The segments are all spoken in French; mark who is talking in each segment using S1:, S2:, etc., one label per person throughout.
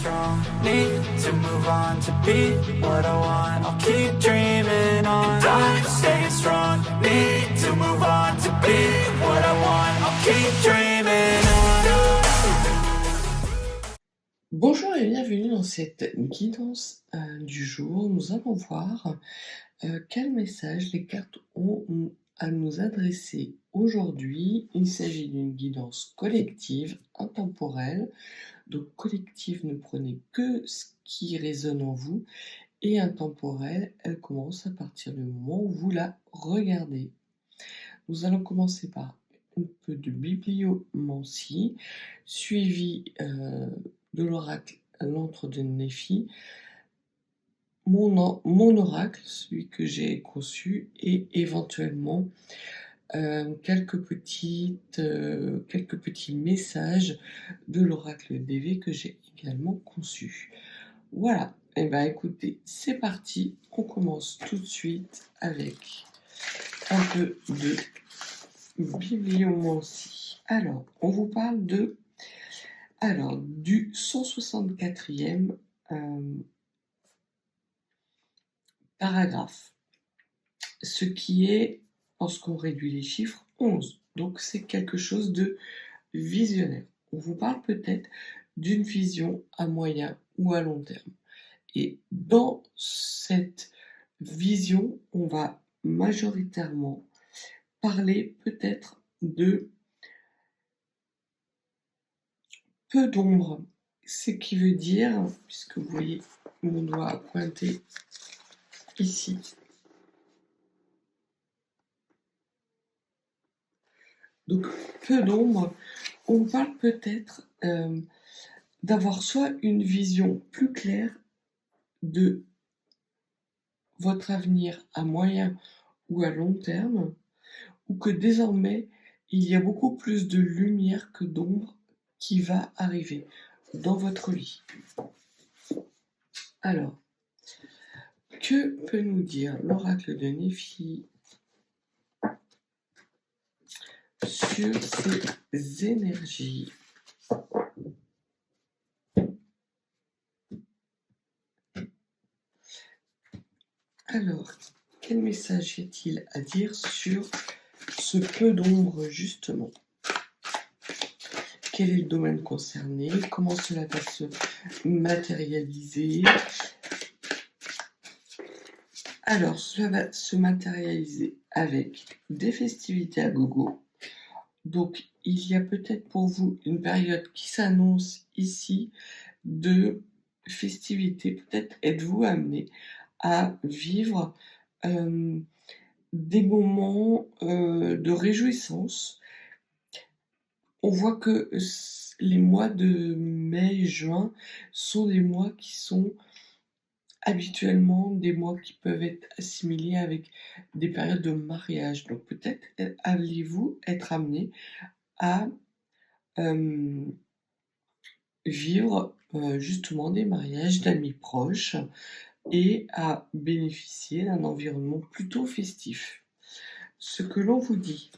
S1: strong, need to move on to be what I want. I'll keep dreaming on. And I'm staying strong, need to move on to be what I want. I'll keep dreaming on.
S2: Bonjour et bienvenue dans cette guidance du jour. Nous allons voir quel message les cartes ont à nous adresser aujourd'hui. Il s'agit d'une guidance collective, intemporelle. Donc collective, ne prenez que ce qui résonne en vous. Et intemporelle, elle commence à partir du moment où vous la regardez. Nous allons commencer par un peu de bibliomancie, suivi de l'oracle l'antre de Néphi, mon oracle, celui que j'ai conçu, et éventuellement quelques petits messages de l'oracle d'Évé que j'ai également conçu. Voilà, et bien écoutez, c'est parti, on commence tout de suite avec un peu de bibliomancie. Alors, on vous parle du 164e paragraphe, ce qui est, lorsqu'on réduit les chiffres, 11. Donc c'est quelque chose de visionnaire. On vous parle peut-être d'une vision à moyen ou à long terme. Et dans cette vision, on va majoritairement parler peut-être de peu d'ombre, ce qui veut dire, puisque vous voyez mon doigt pointé ici, donc peu d'ombre, on parle peut-être d'avoir soit une vision plus claire de votre avenir à moyen ou à long terme, ou que désormais il y a beaucoup plus de lumière que d'ombre qui va arriver dans votre vie. Alors, que peut nous dire l'oracle de Néphi sur ces énergies? Alors, quel message y a-t-il à dire sur ce peu d'ombre, justement? Quel est le domaine concerné? Comment cela va se matérialiser? Alors, cela va se matérialiser avec des festivités à gogo. Donc, il y a peut-être pour vous une période qui s'annonce ici de festivités. Peut-être êtes-vous amené à vivre des moments de réjouissance. On voit que les mois de mai et juin sont des mois qui sont habituellement des mois qui peuvent être assimilés avec des périodes de mariage. Donc peut-être allez-vous être amené à vivre justement des mariages d'amis proches et à bénéficier d'un environnement plutôt festif. Ce que l'on vous dit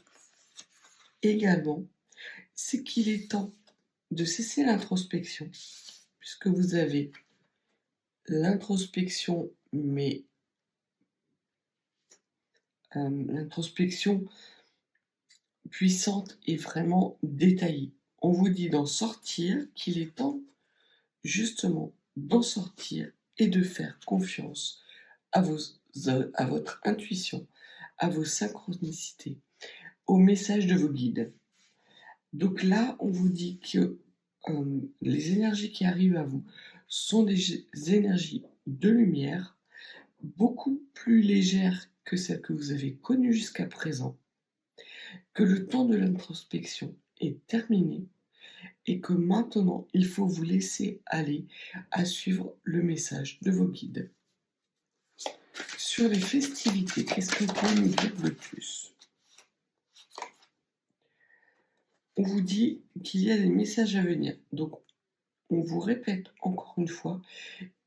S2: également, c'est qu'il est temps de cesser l'introspection, puisque vous avez l'introspection, mais l'introspection puissante et vraiment détaillée. On vous dit d'en sortir, qu'il est temps justement d'en sortir et de faire confiance à votre intuition, à vos synchronicités, aux messages de vos guides. Donc là, on vous dit que les énergies qui arrivent à vous sont des énergies de lumière, beaucoup plus légères que celles que vous avez connues jusqu'à présent, que le temps de l'introspection est terminé et que maintenant, il faut vous laisser aller à suivre le message de vos guides. Sur les festivités, qu'est-ce que vous pouvez nous dire de plus? On vous dit qu'il y a des messages à venir. Donc, on vous répète encore une fois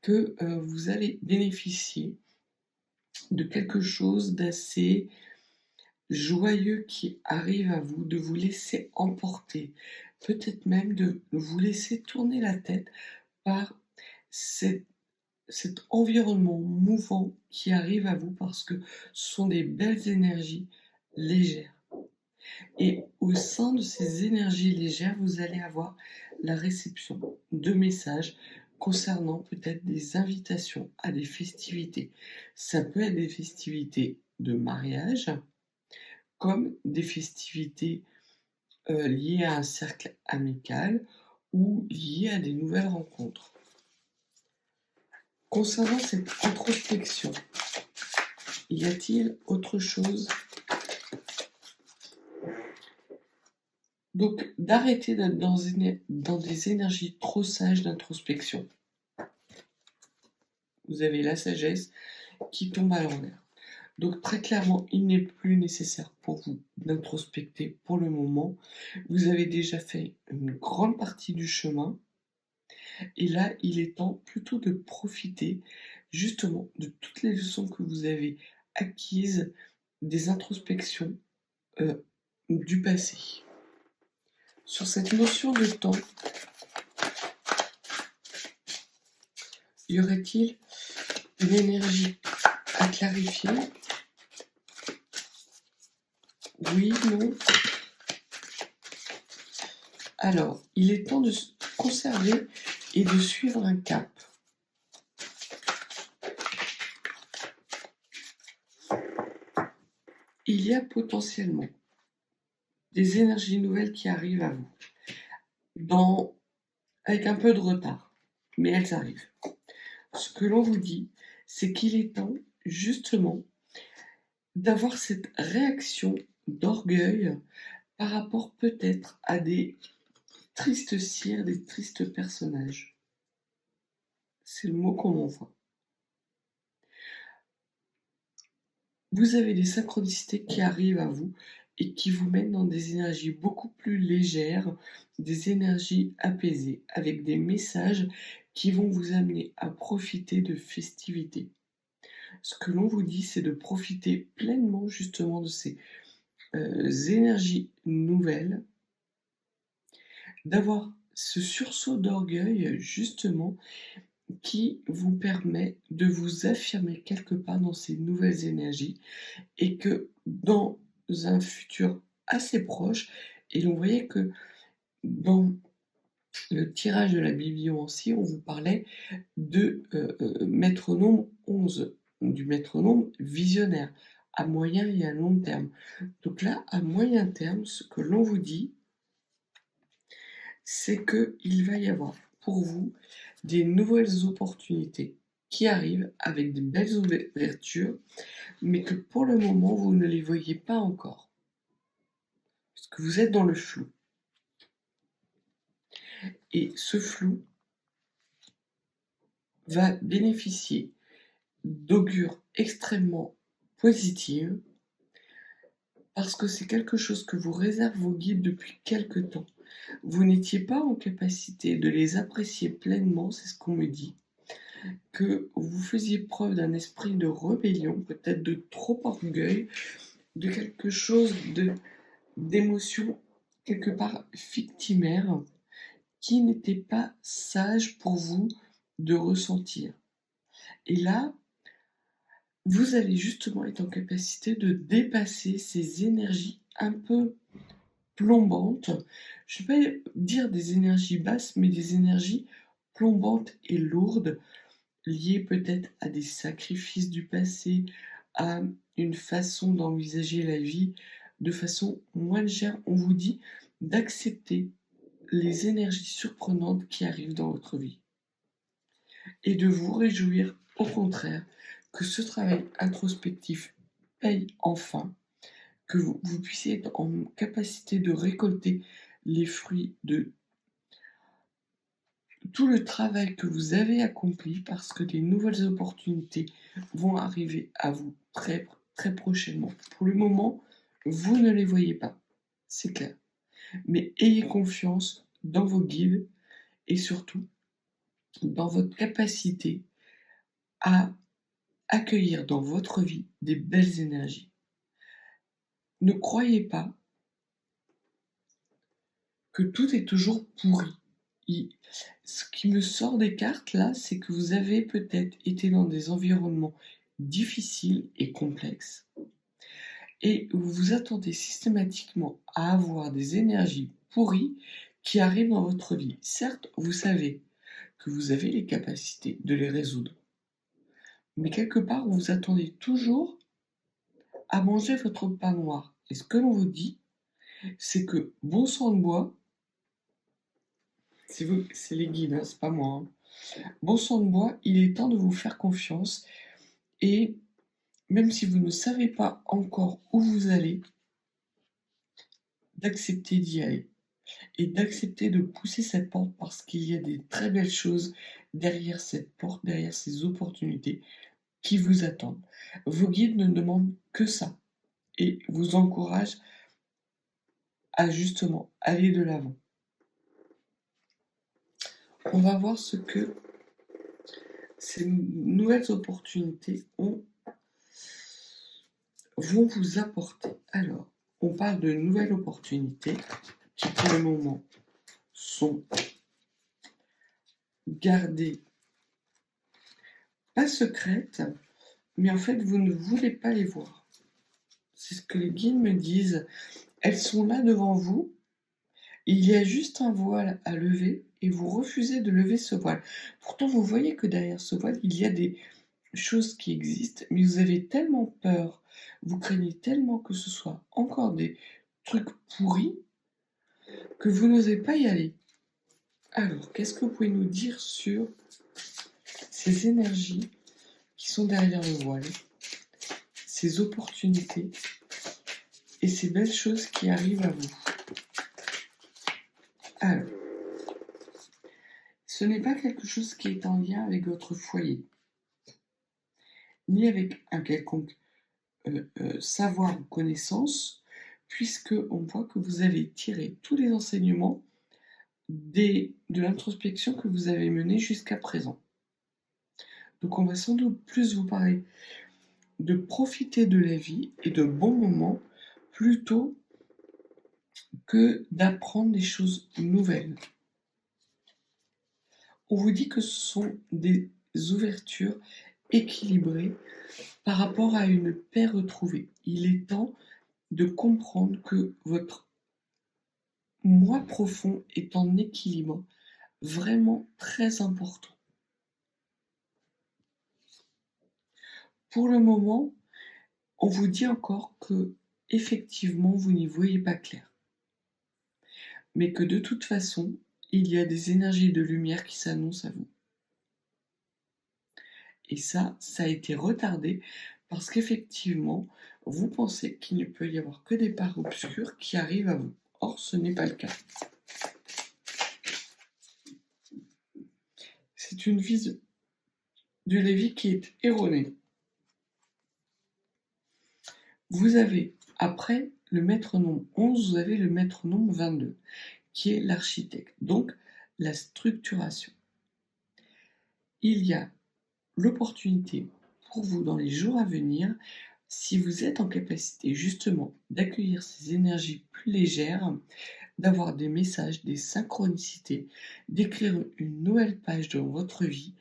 S2: que vous allez bénéficier de quelque chose d'assez joyeux qui arrive à vous, de vous laisser emporter, peut-être même de vous laisser tourner la tête par cet environnement mouvant qui arrive à vous parce que ce sont des belles énergies légères. Et au sein de ces énergies légères, vous allez avoir la réception de messages concernant peut-être des invitations à des festivités. Ça peut être des festivités de mariage, comme des festivités liées à un cercle amical ou liées à des nouvelles rencontres. Concernant cette introspection, y a-t-il autre chose? Donc, d'arrêter d'être dans des énergies trop sages d'introspection. Vous avez la sagesse qui tombe à l'envers. Donc, très clairement, il n'est plus nécessaire pour vous d'introspecter pour le moment. Vous avez déjà fait une grande partie du chemin. Et là, il est temps plutôt de profiter justement de toutes les leçons que vous avez acquises des introspections du passé. Sur cette notion de temps, y aurait-il une énergie à clarifier? Oui, non? Alors, il est temps de conserver et de suivre un cap. Il y a potentiellement des énergies nouvelles qui arrivent à vous, avec un peu de retard, mais elles arrivent. Ce que l'on vous dit, c'est qu'il est temps, justement, d'avoir cette réaction d'orgueil par rapport peut-être à des tristes cires, des tristes personnages. C'est le mot qu'on m'envoie. Vous avez des synchronicités qui arrivent à vous et qui vous mènent dans des énergies beaucoup plus légères, des énergies apaisées, avec des messages qui vont vous amener à profiter de festivités. Ce que l'on vous dit, c'est de profiter pleinement justement de ces énergies nouvelles, d'avoir ce sursaut d'orgueil justement qui vous permet de vous affirmer quelque part dans ces nouvelles énergies et que dans un futur assez proche, et l'on voyait que dans le tirage de la bibliomancie, on vous parlait de métronome 11, du métronome visionnaire, à moyen et à long terme. Donc là, à moyen terme, ce que l'on vous dit, c'est qu'il va y avoir pour vous des nouvelles opportunités qui arrivent avec des belles ouvertures, mais que pour le moment, vous ne les voyez pas encore, parce que vous êtes dans le flou. Et ce flou va bénéficier d'augures extrêmement positives, parce que c'est quelque chose que vous réservent vos guides depuis quelque temps. Vous n'étiez pas en capacité de les apprécier pleinement, c'est ce qu'on me dit, que vous faisiez preuve d'un esprit de rébellion, peut-être de trop orgueil, de quelque chose d'émotion quelque part victimaire, qui n'était pas sage pour vous de ressentir. Et là, vous allez justement être en capacité de dépasser ces énergies un peu plombantes. Je ne vais pas dire des énergies basses, mais des énergies plombantes et lourdes, liées peut-être à des sacrifices du passé, à une façon d'envisager la vie de façon moins légère. On vous dit d'accepter les énergies surprenantes qui arrivent dans votre vie et de vous réjouir au contraire que ce travail introspectif paye enfin, que vous puissiez être en capacité de récolter les fruits de tout le travail que vous avez accompli, parce que des nouvelles opportunités vont arriver à vous très, très prochainement. Pour le moment, vous ne les voyez pas, c'est clair. Mais ayez confiance dans vos guides et surtout dans votre capacité à accueillir dans votre vie des belles énergies. Ne croyez pas que tout est toujours pourri. Ce qui me sort des cartes là, c'est que vous avez peut-être été dans des environnements difficiles et complexes et vous vous attendez systématiquement à avoir des énergies pourries qui arrivent dans votre vie. Certes, vous savez que vous avez les capacités de les résoudre, mais quelque part, vous vous attendez toujours à manger votre pain noir. Et ce que l'on vous dit, c'est que bon sang de bois, c'est les guides, hein, c'est pas moi, hein. Bon sang de bois, il est temps de vous faire confiance et même si vous ne savez pas encore où vous allez, d'accepter d'y aller et d'accepter de pousser cette porte parce qu'il y a des très belles choses derrière cette porte, derrière ces opportunités qui vous attendent. Vos guides ne demandent que ça et vous encouragent à justement aller de l'avant. On va voir ce que ces nouvelles opportunités vont vous apporter. Alors, on parle de nouvelles opportunités qui pour le moment sont gardées pas secrètes, mais en fait vous ne voulez pas les voir. C'est ce que les guides me disent. Elles sont là devant vous. Il y a juste un voile à lever et vous refusez de lever ce voile. Pourtant, vous voyez que derrière ce voile, il y a des choses qui existent, mais vous avez tellement peur, vous craignez tellement que ce soit encore des trucs pourris que vous n'osez pas y aller. Alors, qu'est-ce que vous pouvez nous dire sur ces énergies qui sont derrière le voile, ces opportunités et ces belles choses qui arrivent à vous? Alors, ce n'est pas quelque chose qui est en lien avec votre foyer, ni avec un quelconque savoir ou connaissance, puisque on voit que vous avez tiré tous les enseignements de l'introspection que vous avez menée jusqu'à présent. Donc on va sans doute plus vous parler de profiter de la vie et de bons moments plutôt que d'apprendre des choses nouvelles. On vous dit que ce sont des ouvertures équilibrées par rapport à une paix retrouvée. Il est temps de comprendre que votre moi profond est en équilibre, vraiment très important. Pour le moment, on vous dit encore que effectivement vous n'y voyez pas clair, mais que de toute façon, il y a des énergies de lumière qui s'annoncent à vous. Et ça a été retardé parce qu'effectivement, vous pensez qu'il ne peut y avoir que des parts obscures qui arrivent à vous. Or, ce n'est pas le cas. C'est une vision de la vie qui est erronée. Vous avez, après le maître nombre 11, vous avez le maître nombre 22, qui est l'architecte, donc la structuration. Il y a l'opportunité pour vous dans les jours à venir, si vous êtes en capacité justement d'accueillir ces énergies plus légères, d'avoir des messages, des synchronicités, d'écrire une nouvelle page dans votre vie,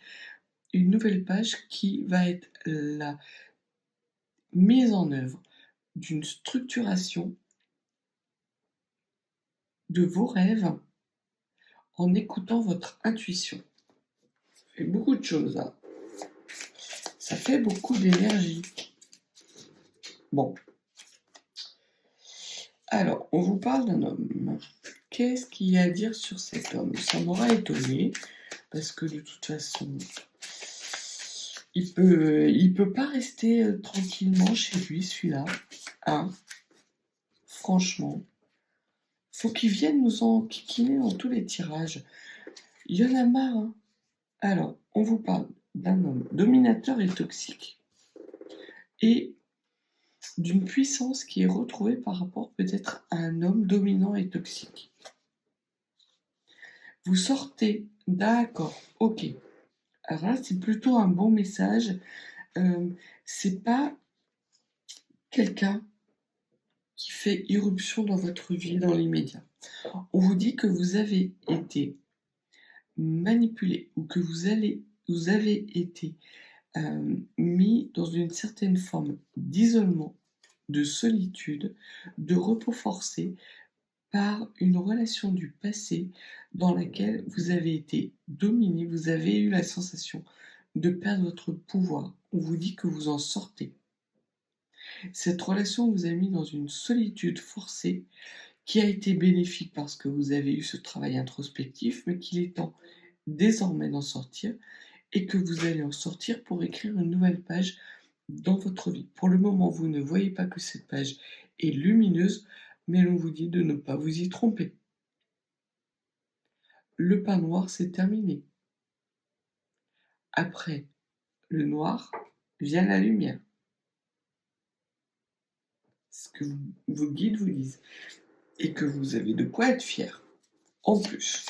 S2: une nouvelle page qui va être la mise en œuvre d'une structuration de vos rêves en écoutant votre intuition. Ça fait beaucoup de choses là. Ça fait beaucoup d'énergie. Bon. Alors, on vous parle d'un homme. Qu'est-ce qu'il y a à dire sur cet homme? Ça m'aura étonné, parce que de toute façon, il peut pas rester tranquillement chez lui, celui-là. Hein? Franchement. Faut qu'il vienne nous enquiquiner dans tous les tirages. Il y en a marre, hein? Alors, on vous parle d'un homme dominateur et toxique. Et d'une puissance qui est retrouvée par rapport peut-être à un homme dominant et toxique. Vous sortez, d'accord, ok. Alors là, c'est plutôt un bon message. C'est pas quelqu'un qui fait irruption dans votre vie dans l'immédiat. On vous dit que vous avez été manipulé ou que vous avez été mis dans une certaine forme d'isolement, de solitude, de repos forcé par une relation du passé dans laquelle vous avez été dominé, vous avez eu la sensation de perdre votre pouvoir. On vous dit que vous en sortez. Cette relation vous a mis dans une solitude forcée qui a été bénéfique parce que vous avez eu ce travail introspectif, mais qu'il est temps désormais d'en sortir et que vous allez en sortir pour écrire une nouvelle page dans votre vie. Pour le moment, vous ne voyez pas que cette page est lumineuse, mais l'on vous dit de ne pas vous y tromper. Le pain noir, c'est terminé. Après le noir vient la lumière. Ce que vos guides vous disent. Et que vous avez de quoi être fier. En plus.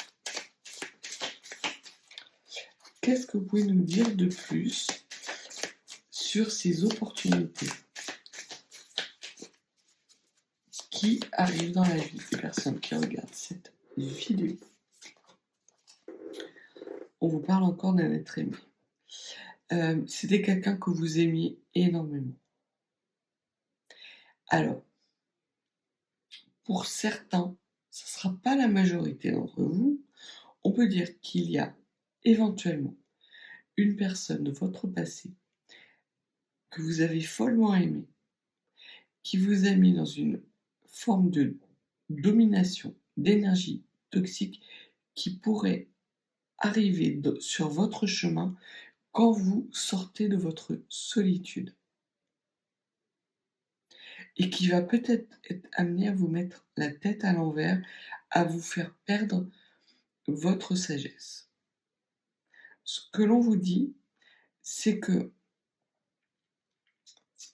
S2: Qu'est-ce que vous pouvez nous dire de plus sur ces opportunités qui arrivent dans la vie des personnes qui regardent cette vidéo? On vous parle encore d'un être aimé. C'était quelqu'un que vous aimiez énormément. Alors, pour certains, ce ne sera pas la majorité d'entre vous, on peut dire qu'il y a éventuellement une personne de votre passé que vous avez follement aimé, qui vous a mis dans une forme de domination, d'énergie toxique qui pourrait arriver sur votre chemin quand vous sortez de votre solitude. Et qui va peut-être être amené à vous mettre la tête à l'envers, à vous faire perdre votre sagesse. Ce que l'on vous dit, c'est que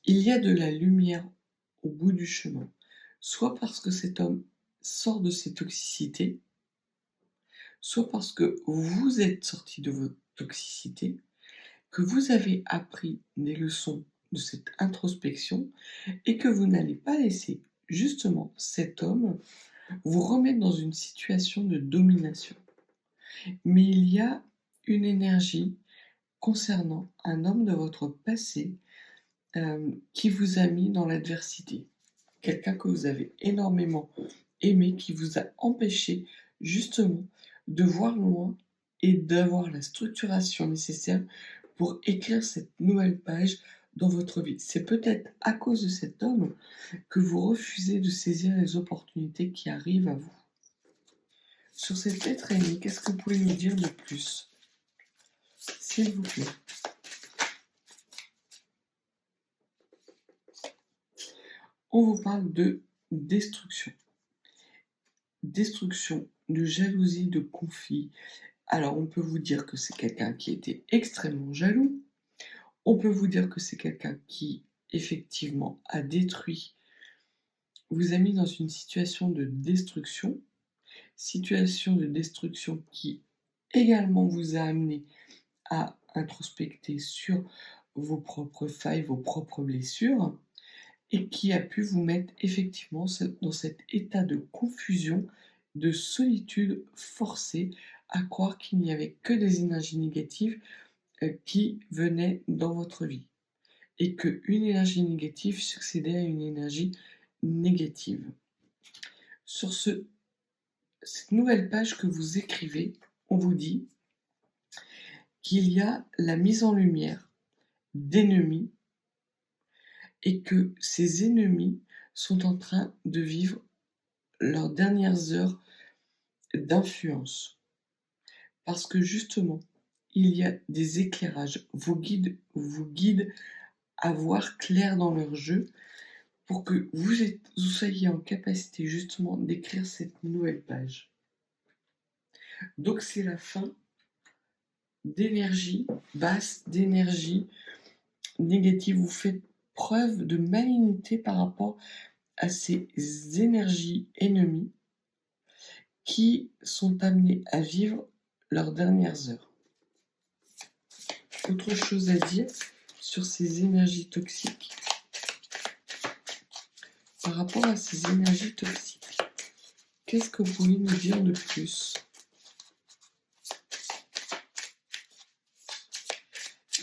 S2: il y a de la lumière au bout du chemin, soit parce que cet homme sort de ses toxicités, soit parce que vous êtes sorti de votre toxicité, que vous avez appris des leçons de cette introspection et que vous n'allez pas laisser justement cet homme vous remettre dans une situation de domination. Mais il y a une énergie concernant un homme de votre passé qui vous a mis dans l'adversité. Quelqu'un que vous avez énormément aimé, qui vous a empêché justement de voir loin et d'avoir la structuration nécessaire pour écrire cette nouvelle page dans votre vie. C'est peut-être à cause de cet homme que vous refusez de saisir les opportunités qui arrivent à vous. Sur cet être aimé, qu'est-ce que vous pouvez nous dire de plus, s'il vous plaît? On vous parle de destruction. Destruction, de jalousie, de conflit. Alors, on peut vous dire que c'est quelqu'un qui était extrêmement jaloux. On peut vous dire que c'est quelqu'un qui, effectivement, a détruit, vous a mis dans une situation de destruction qui également vous a amené à introspecter sur vos propres failles, vos propres blessures, et qui a pu vous mettre effectivement dans cet état de confusion, de solitude forcée, à croire qu'il n'y avait que des énergies négatives qui venaient dans votre vie, et qu'une énergie négative succédait à une énergie négative. Sur cette nouvelle page que vous écrivez, on vous dit qu'il y a la mise en lumière d'ennemis et que ces ennemis sont en train de vivre leurs dernières heures d'influence. Parce que justement, il y a des éclairages. Vos guides vous guident à voir clair dans leur jeu pour que vous soyez en capacité justement d'écrire cette nouvelle page. Donc c'est la fin d'énergie basse, d'énergie négative. Vous faites preuve de malignité par rapport à ces énergies ennemies qui sont amenées à vivre leurs dernières heures. Autre chose à dire sur ces énergies toxiques. Par rapport à ces énergies toxiques, qu'est-ce que vous pouvez nous dire de plus?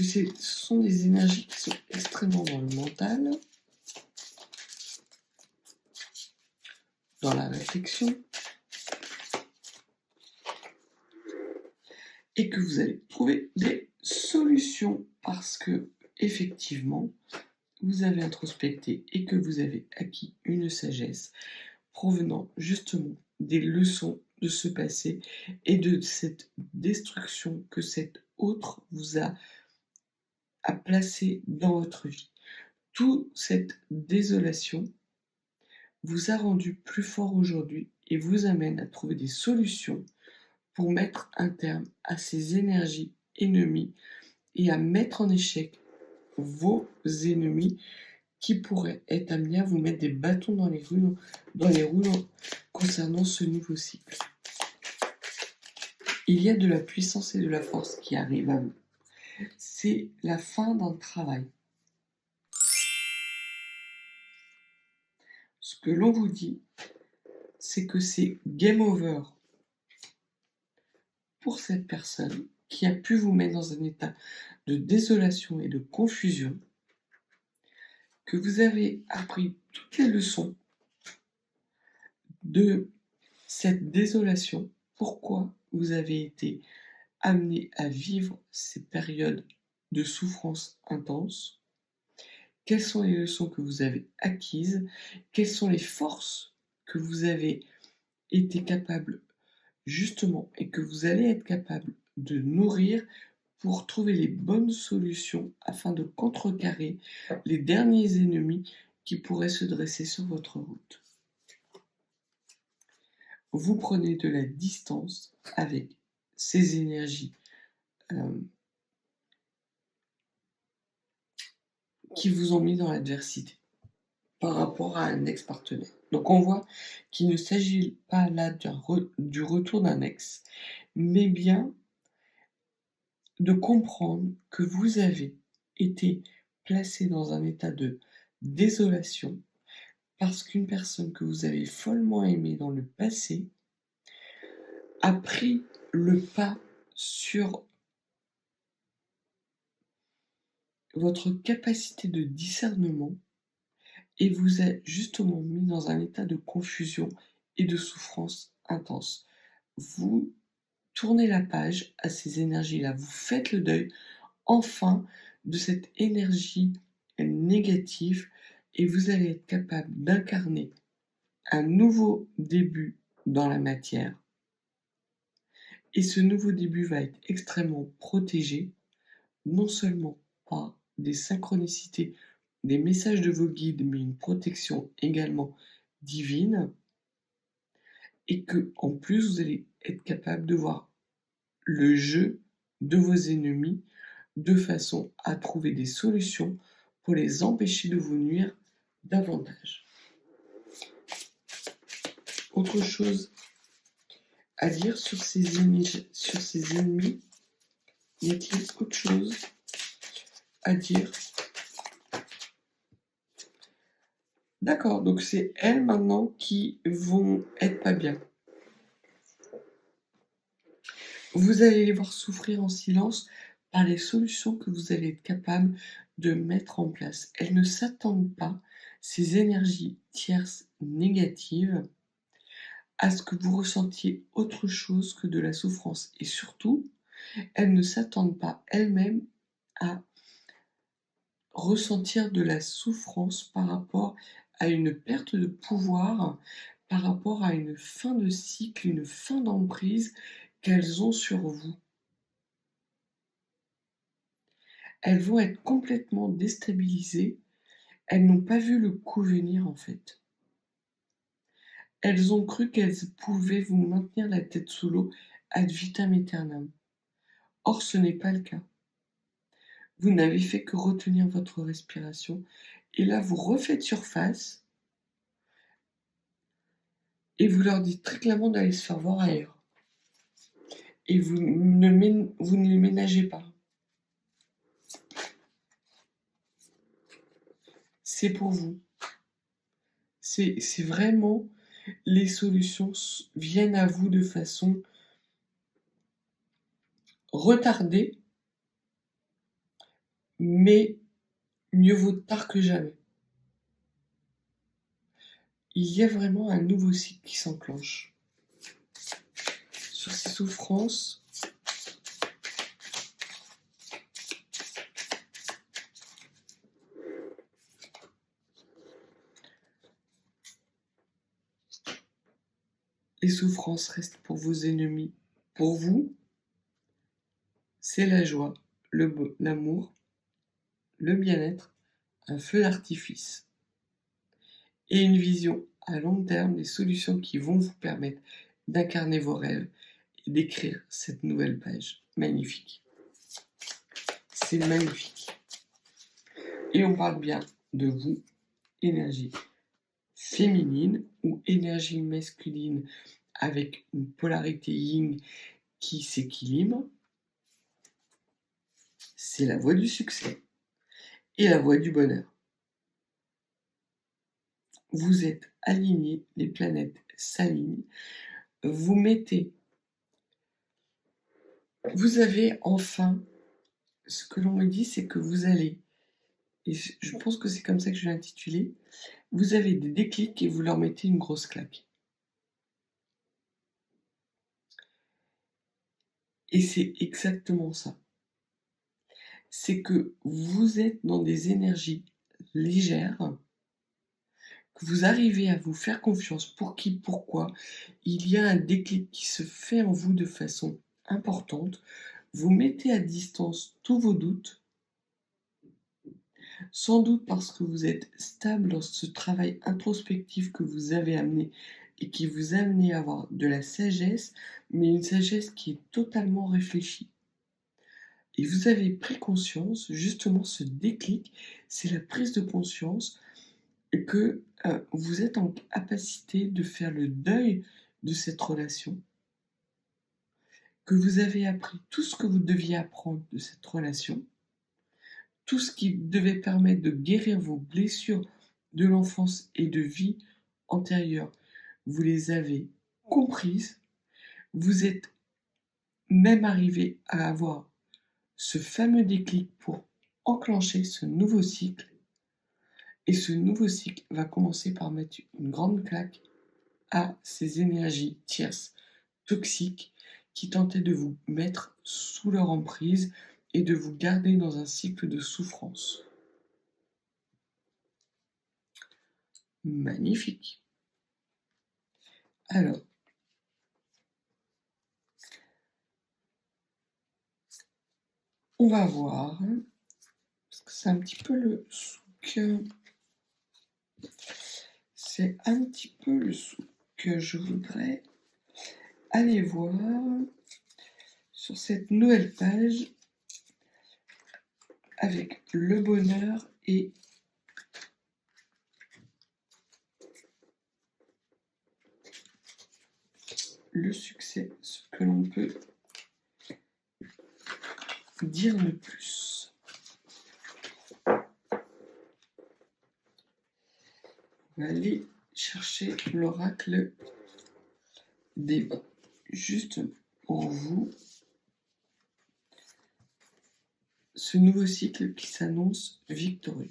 S2: que ce sont des énergies qui sont extrêmement dans le mental, dans la réflexion, et que vous allez trouver des solutions parce que, effectivement, vous avez introspecté et que vous avez acquis une sagesse provenant justement des leçons de ce passé et de cette destruction que cet autre vous a placé dans votre vie. Toute cette désolation vous a rendu plus fort aujourd'hui et vous amène à trouver des solutions pour mettre un terme à ces énergies ennemies et à mettre en échec vos ennemis qui pourraient être amenés à vous mettre des bâtons dans les roues concernant ce nouveau cycle. Il y a de la puissance et de la force qui arrivent à vous. C'est la fin d'un travail. Ce que l'on vous dit, c'est que c'est game over pour cette personne qui a pu vous mettre dans un état de désolation et de confusion, que vous avez appris toutes les leçons de cette désolation, pourquoi vous avez été amené à vivre ces périodes de souffrance intense, quelles sont les leçons que vous avez acquises, quelles sont les forces que vous avez été capable justement et que vous allez être capable de nourrir pour trouver les bonnes solutions afin de contrecarrer les derniers ennemis qui pourraient se dresser sur votre route. Vous prenez de la distance avec ces énergies qui vous ont mis dans l'adversité par rapport à un ex-partenaire. Donc on voit qu'il ne s'agit pas là du retour d'un ex, mais bien de comprendre que vous avez été placé dans un état de désolation parce qu'une personne que vous avez follement aimée dans le passé a pris le pas sur votre capacité de discernement et vous a justement mis dans un état de confusion et de souffrance intense. Vous tournez la page à ces énergies-là, vous faites le deuil enfin de cette énergie négative et vous allez être capable d'incarner un nouveau début dans la matière. Et ce nouveau début va être extrêmement protégé, non seulement par des synchronicités, des messages de vos guides, mais une protection également divine, et que en plus vous allez être capable de voir le jeu de vos ennemis de façon à trouver des solutions pour les empêcher de vous nuire davantage. Autre chose à dire sur ces ennemis, y a-t-il autre chose à dire? D'accord, donc c'est elles maintenant qui vont être pas bien. Vous allez les voir souffrir en silence par les solutions que vous allez être capable de mettre en place. Elles ne s'attendent pas, ces énergies tierces négatives, à ce que vous ressentiez autre chose que de la souffrance. Et surtout, elles ne s'attendent pas elles-mêmes à ressentir de la souffrance par rapport à une perte de pouvoir, par rapport à une fin de cycle, une fin d'emprise qu'elles ont sur vous. Elles vont être complètement déstabilisées, elles n'ont pas vu le coup venir en fait. Elles ont cru qu'elles pouvaient vous maintenir la tête sous l'eau ad vitam aeternam. Or, ce n'est pas le cas. Vous n'avez fait que retenir votre respiration et là, vous refaites surface et vous leur dites très clairement d'aller se faire voir ailleurs. Et vous ne les ménagez pas. C'est pour vous. C'est vraiment, les solutions viennent à vous de façon retardée, mais mieux vaut tard que jamais. Il y a vraiment un nouveau cycle qui s'enclenche. Sur ces souffrances, les souffrances restent pour vos ennemis. Pour vous, c'est la joie, l'amour, le bien-être, un feu d'artifice et une vision à long terme des solutions qui vont vous permettre d'incarner vos rêves et d'écrire cette nouvelle page. Magnifique. C'est magnifique. Et on parle bien de vous, énergie féminine ou énergie masculine avec une polarité yin qui s'équilibre. C'est la voie du succès et la voie du bonheur. Vous êtes alignés, les planètes s'alignent, vous avez enfin, ce que l'on me dit, c'est que vous allez, et je pense que c'est comme ça que je l'ai intitulé, vous avez des déclics et vous leur mettez une grosse claque. Et c'est exactement ça. C'est que vous êtes dans des énergies légères, que vous arrivez à vous faire confiance pour qui, pourquoi. Il y a un déclic qui se fait en vous de façon importante. Vous mettez à distance tous vos doutes, sans doute parce que vous êtes stable dans ce travail introspectif que vous avez amené et qui vous a amené à avoir de la sagesse, mais une sagesse qui est totalement réfléchie. Et vous avez pris conscience, justement ce déclic, c'est la prise de conscience que vous êtes en capacité de faire le deuil de cette relation, que vous avez appris tout ce que vous deviez apprendre de cette relation, tout ce qui devait permettre de guérir vos blessures de l'enfance et de vie antérieure. Vous les avez comprises, vous êtes même arrivé à avoir ce fameux déclic pour enclencher ce nouveau cycle. Et ce nouveau cycle va commencer par mettre une grande claque à ces énergies tierces, toxiques, qui tentaient de vous mettre sous leur emprise et de vous garder dans un cycle de souffrance. Magnifique. Alors, on va voir, parce que c'est un petit peu le souk. C'est un petit peu le souk que je voudrais aller voir sur cette nouvelle page avec le bonheur et le succès, ce que l'on peut dire de plus. On va aller chercher l'oracle des vins, juste pour vous, ce nouveau cycle qui s'annonce victorieux.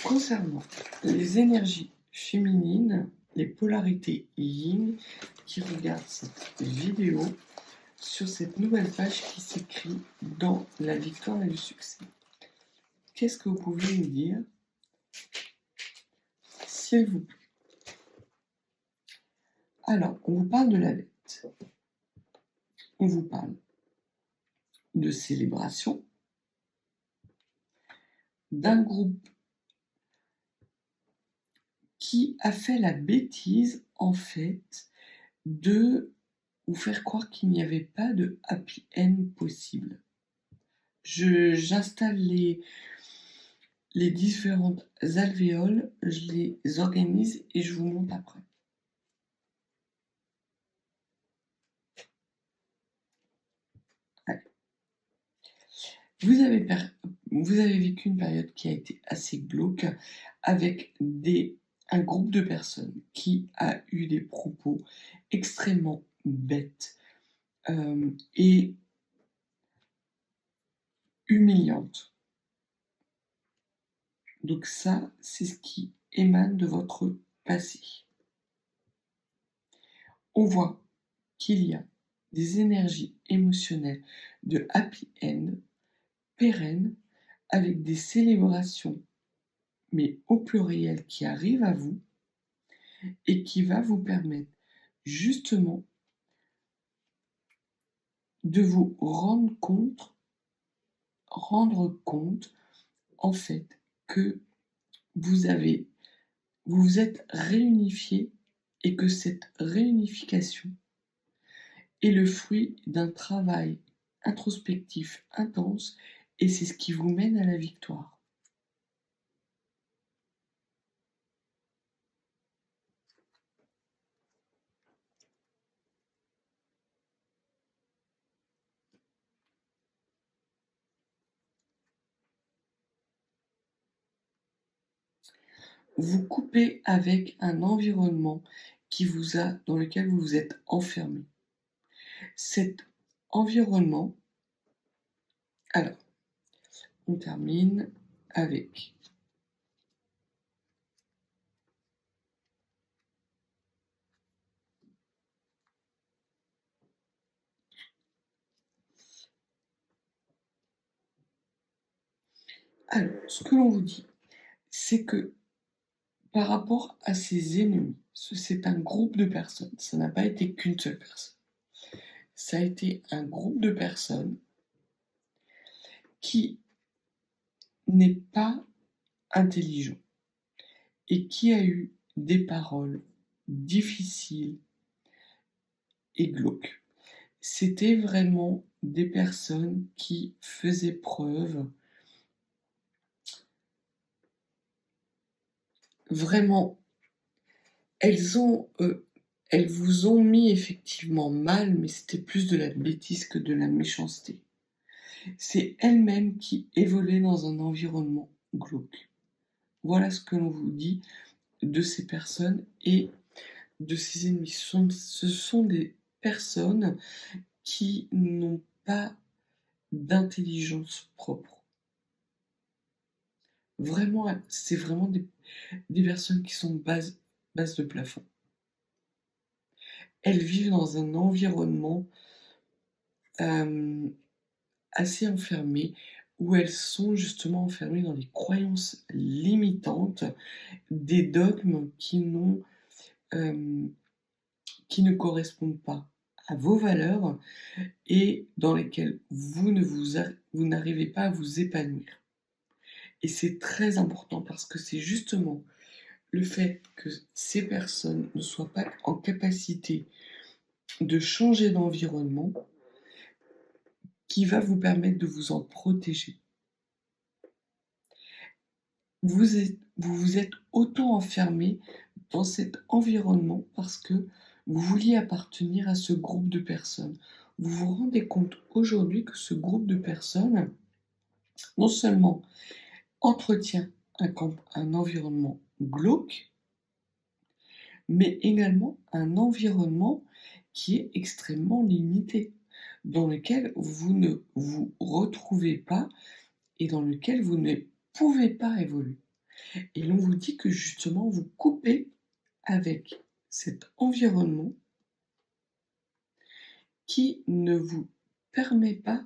S2: Concernant les énergies féminines, les polarités yin qui regardent cette vidéo sur cette nouvelle page qui s'écrit dans la victoire et le succès. Qu'est-ce que vous pouvez me dire, s'il vous plaît? Alors, on vous parle de la bête. On vous parle de célébration, d'un groupe qui a fait la bêtise, en fait, de vous faire croire qu'il n'y avait pas de happy end possible. J'installe les différentes alvéoles, je les organise et je vous montre après. Allez. Vous avez vécu une période qui a été assez glauque avec un groupe de personnes qui a eu des propos extrêmement bêtes et humiliante. Donc ça, c'est ce qui émane de votre passé. On voit qu'il y a des énergies émotionnelles de happy end pérennes avec des célébrations, mais au pluriel, qui arrivent à vous et qui va vous permettre justement de vous rendre compte en fait que vous vous êtes réunifié et que cette réunification est le fruit d'un travail introspectif intense et c'est ce qui vous mène à la victoire. Vous coupez avec un environnement dans lequel vous vous êtes enfermé. Cet environnement, alors, on termine avec alors, ce que l'on vous dit, c'est que par rapport à ses ennemis, c'est un groupe de personnes, ça n'a pas été qu'une seule personne. Ça a été un groupe de personnes qui n'est pas intelligent et qui a eu des paroles difficiles et glauques. C'était vraiment des personnes qui faisaient preuve vraiment, elles vous ont mis effectivement mal, mais c'était plus de la bêtise que de la méchanceté. C'est elles-mêmes qui évoluaient dans un environnement glauque. Voilà ce que l'on vous dit de ces personnes et de ces ennemis. Ce sont des personnes qui n'ont pas d'intelligence propre. Vraiment, c'est vraiment des personnes qui sont bases de plafond. Elles vivent dans un environnement assez enfermé, où elles sont justement enfermées dans les croyances limitantes, des dogmes qui ne correspondent pas à vos valeurs et dans lesquels vous n'arrivez pas à vous épanouir. Et c'est très important parce que c'est justement le fait que ces personnes ne soient pas en capacité de changer d'environnement qui va vous permettre de vous en protéger. Vous vous êtes auto-enfermé dans cet environnement parce que vous vouliez appartenir à ce groupe de personnes. Vous vous rendez compte aujourd'hui que ce groupe de personnes, non seulement entretient un environnement glauque, mais également un environnement qui est extrêmement limité, dans lequel vous ne vous retrouvez pas et dans lequel vous ne pouvez pas évoluer. Et l'on vous dit que justement vous coupez avec cet environnement qui ne vous permet pas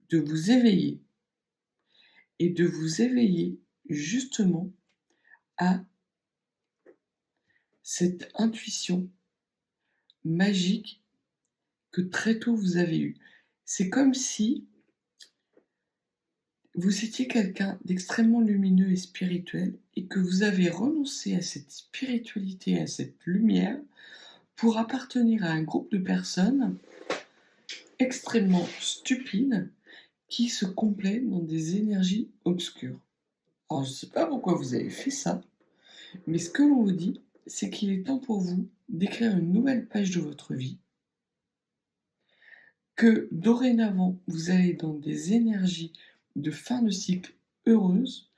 S2: de vous éveiller et de vous éveiller justement à cette intuition magique que très tôt vous avez eue. C'est comme si vous étiez quelqu'un d'extrêmement lumineux et spirituel et que vous avez renoncé à cette spiritualité, à cette lumière, pour appartenir à un groupe de personnes extrêmement stupides qui se complètent dans des énergies obscures. Alors je ne sais pas pourquoi vous avez fait ça, mais ce que l'on vous dit, c'est qu'il est temps pour vous d'écrire une nouvelle page de votre vie, que dorénavant vous allez dans des énergies de fin de cycle heureuses,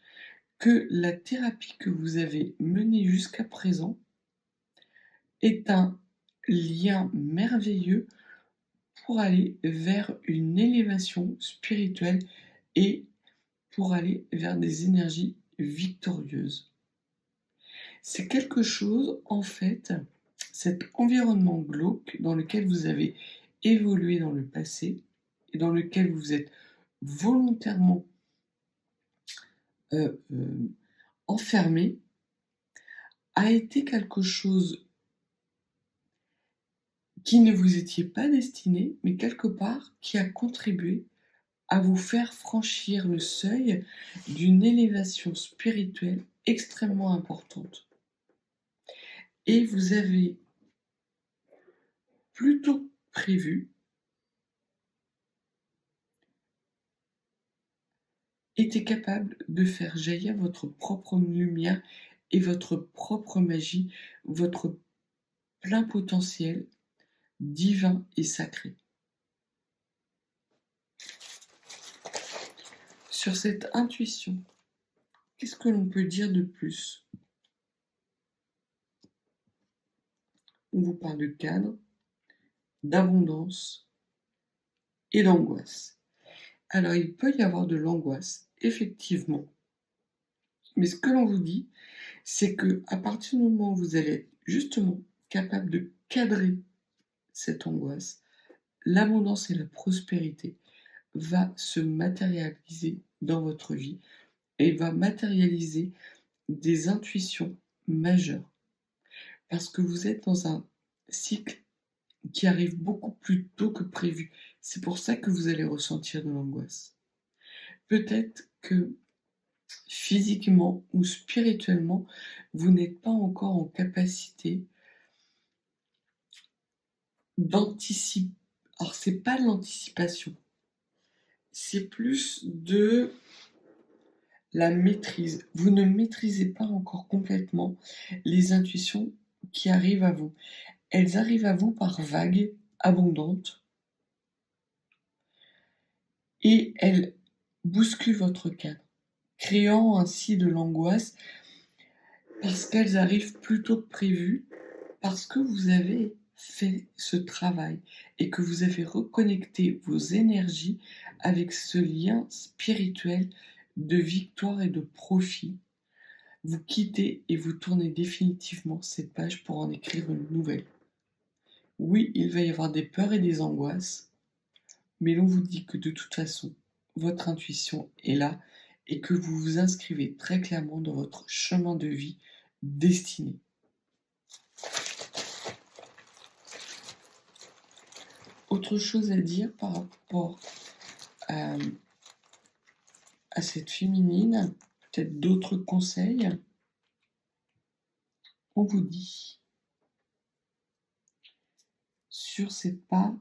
S2: que la thérapie que vous avez menée jusqu'à présent est un lien merveilleux pour aller vers une élévation spirituelle et pour aller vers des énergies victorieuses. C'est quelque chose, en fait, cet environnement glauque dans lequel vous avez évolué dans le passé et dans lequel vous êtes volontairement enfermé, a été quelque chose qui ne vous étiez pas destiné, mais quelque part qui a contribué à vous faire franchir le seuil d'une élévation spirituelle extrêmement importante. Et vous avez plutôt prévu, été capable de faire jaillir votre propre lumière et votre propre magie, votre plein potentiel divin et sacré. Sur cette intuition, qu'est-ce que l'on peut dire de plus? On vous parle de cadre, d'abondance et d'angoisse. Alors, il peut y avoir de l'angoisse, effectivement. Mais ce que l'on vous dit, c'est que à partir du moment où vous allez être justement capable de cadrer cette angoisse, l'abondance et la prospérité va se matérialiser dans votre vie et va matérialiser des intuitions majeures. Parce que vous êtes dans un cycle qui arrive beaucoup plus tôt que prévu. C'est pour ça que vous allez ressentir de l'angoisse. Peut-être que physiquement ou spirituellement, vous n'êtes pas encore en capacité d'anticiper. Alors, c'est pas de l'anticipation, c'est plus de la maîtrise. Vous ne maîtrisez pas encore complètement les intuitions qui arrivent à vous. Elles arrivent à vous par vagues abondantes et elles bousculent votre cadre, créant ainsi de l'angoisse parce qu'elles arrivent plus tôt que prévu, parce que vous avez fait ce travail et que vous avez reconnecté vos énergies avec ce lien spirituel de victoire et de profit. Vous quittez et vous tournez définitivement cette page pour en écrire une nouvelle. Oui, il va y avoir des peurs et des angoisses, mais l'on vous dit que de toute façon, votre intuition est là et que vous vous inscrivez très clairement dans votre chemin de vie destiné. Autre chose à dire par rapport à cette féminine, peut-être d'autres conseils. On vous dit sur cette part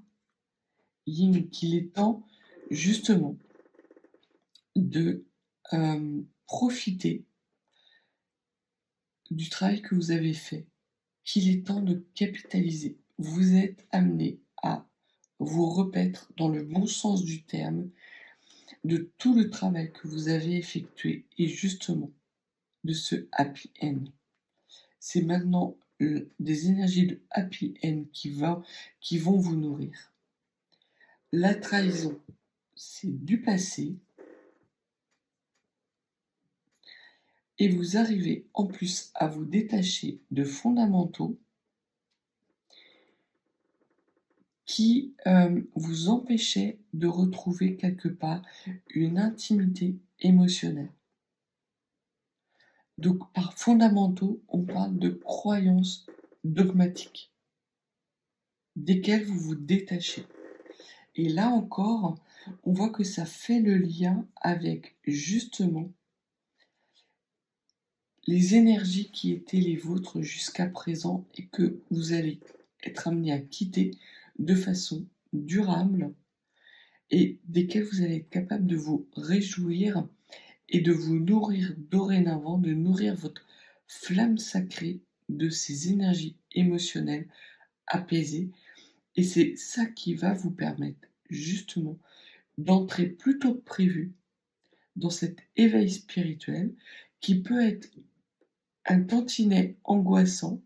S2: yin qu'il est temps justement de profiter du travail que vous avez fait, qu'il est temps de capitaliser. Vous êtes amené à vous repaître dans le bon sens du terme de tout le travail que vous avez effectué et justement de ce happy end. C'est maintenant des énergies de happy end qui vont vous nourrir. La trahison, c'est du passé. Et vous arrivez en plus à vous détacher de fondamentaux qui vous empêchaient de retrouver quelque part une intimité émotionnelle. Donc par fondamentaux, on parle de croyances dogmatiques, desquelles vous vous détachez. Et là encore, on voit que ça fait le lien avec justement les énergies qui étaient les vôtres jusqu'à présent et que vous allez être amené à quitter de façon durable et desquelles vous allez être capable de vous réjouir et de vous nourrir dorénavant, de nourrir votre flamme sacrée de ces énergies émotionnelles apaisées. Et c'est ça qui va vous permettre justement d'entrer plus tôt que prévu dans cet éveil spirituel qui peut être un tantinet angoissant,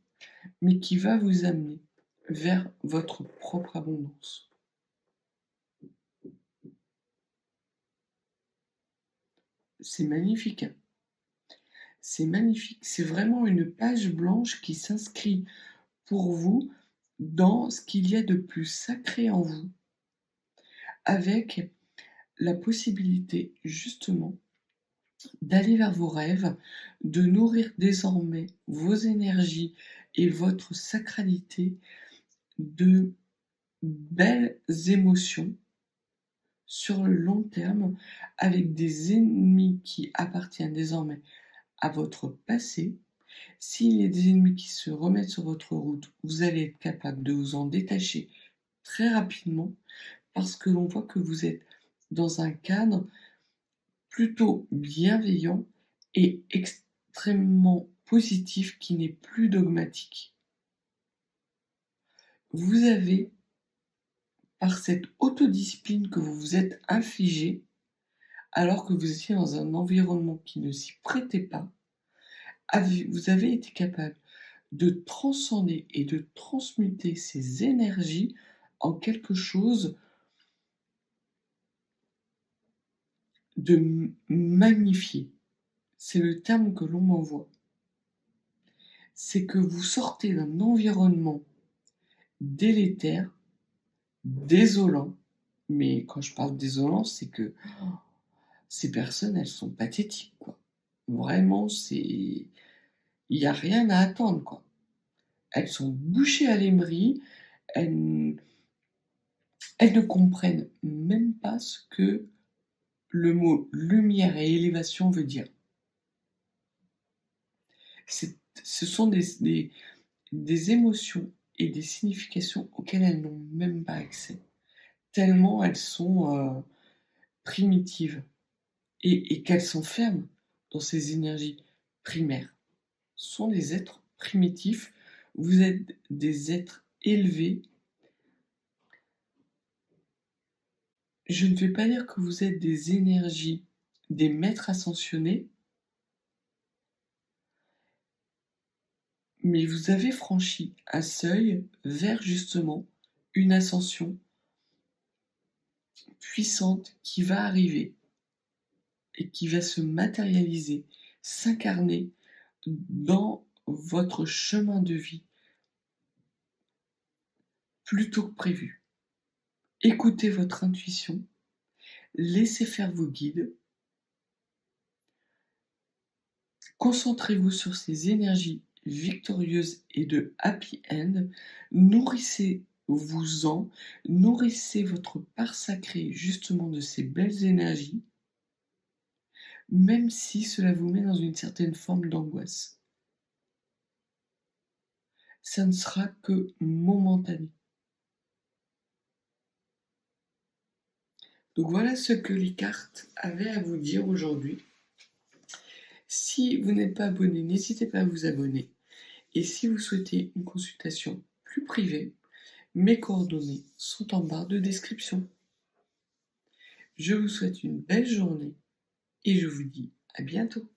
S2: mais qui va vous amener vers votre propre abondance. C'est magnifique, hein. C'est magnifique. C'est vraiment une page blanche qui s'inscrit pour vous dans ce qu'il y a de plus sacré en vous, avec la possibilité justement d'aller vers vos rêves, de nourrir désormais vos énergies et votre sacralité de belles émotions sur le long terme, avec des ennemis qui appartiennent désormais à votre passé. S'il y a des ennemis qui se remettent sur votre route, vous allez être capable de vous en détacher très rapidement, parce que l'on voit que vous êtes dans un cadre plutôt bienveillant et extrêmement positif, qui n'est plus dogmatique. Vous avez, par cette autodiscipline que vous vous êtes infligée, alors que vous étiez dans un environnement qui ne s'y prêtait pas, vous avez été capable de transcender et de transmuter ces énergies en quelque chose de magnifié. C'est le terme que l'on m'envoie. C'est que vous sortez d'un environnement délétère, désolant, mais quand je parle désolant, c'est que ces personnes, elles sont pathétiques, quoi. Vraiment, il y a rien à attendre, quoi. Elles sont bouchées à l'émery, elles ne comprennent même pas ce que le mot lumière et élévation veut dire. Ce sont des émotions et des significations auxquelles elles n'ont même pas accès, tellement elles sont primitives et qu'elles s'enferment dans ces énergies primaires. Ce sont des êtres primitifs, vous êtes des êtres élevés. Je ne vais pas dire que vous êtes des énergies, des maîtres ascensionnés, mais vous avez franchi un seuil vers justement une ascension puissante qui va arriver et qui va se matérialiser, s'incarner dans votre chemin de vie plus tôt que prévu. Écoutez votre intuition, laissez faire vos guides, concentrez-vous sur ces énergies victorieuses et de happy end, nourrissez-vous-en, nourrissez votre part sacrée justement de ces belles énergies, même si cela vous met dans une certaine forme d'angoisse. Ça ne sera que momentané. Donc voilà ce que les cartes avaient à vous dire aujourd'hui. Si vous n'êtes pas abonné, n'hésitez pas à vous abonner. Et si vous souhaitez une consultation plus privée, mes coordonnées sont en barre de description. Je vous souhaite une belle journée et je vous dis à bientôt.